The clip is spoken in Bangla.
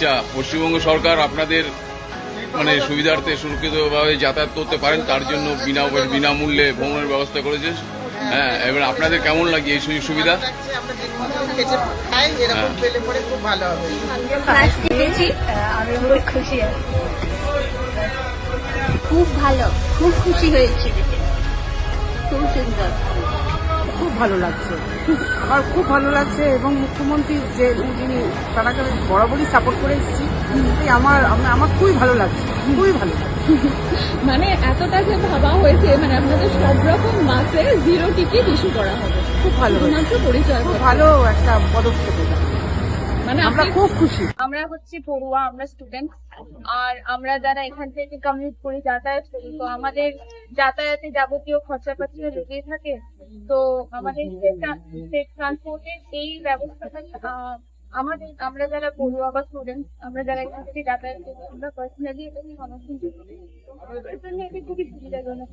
আচ্ছা, পশ্চিমবঙ্গ সরকার আপনাদের মানে সুবিধার্থে সুরক্ষিতভাবে যাতায়াত করতে পারেন তার জন্য বিনামূল্যে ভ্রমণের ব্যবস্থা করেছে। হ্যাঁ, এবার আপনাদের কেমন লাগে এই সুযোগ সুবিধা? আমি খুব খুশি আছি, খুব ভালো, খুব খুশি হয়েছি, খুব সুন্দর, খুব ভালো লাগছে, আমার খুব ভালো লাগছে। এবং মুখ্যমন্ত্রী যে যিনি তারাকে বরাবরই সাপোর্ট করে এসেছি, আমার খুবই ভালো লাগছে, খুবই ভালো লাগছে। মানে এতটা যে ভাবা হয়েছে, মানে আপনাদের সব রকম বাসে 0 টিকিট ইস্যু করা হবে, খুব ভালো মাত্র পরিচয় খুব পত্র। ভালো একটা পদক্ষেপ এটা। মানে আমরা খুব খুশি। আমরা হচ্ছে পড়ুয়া, আমরা স্টুডেন্ট, আর আমরা যারা এখান থেকে কমিউট করি, যাতায়াত করি, তো আমাদের যাতায়াতে যাবতীয় খরচাপাতি লেগেই থাকে। তো আমাদের স্টেট ট্রান্সপোর্টের এই ব্যবস্থাটা আমরা যারা পড়ুয়া বা স্টুডেন্ট, আমরা যারা এখান থেকে যাতায়াত করি, আমরা পার্সোনালি এটা সমর্থন করি। আমাদের জন্য এটা খুবই সুবিধাজনক।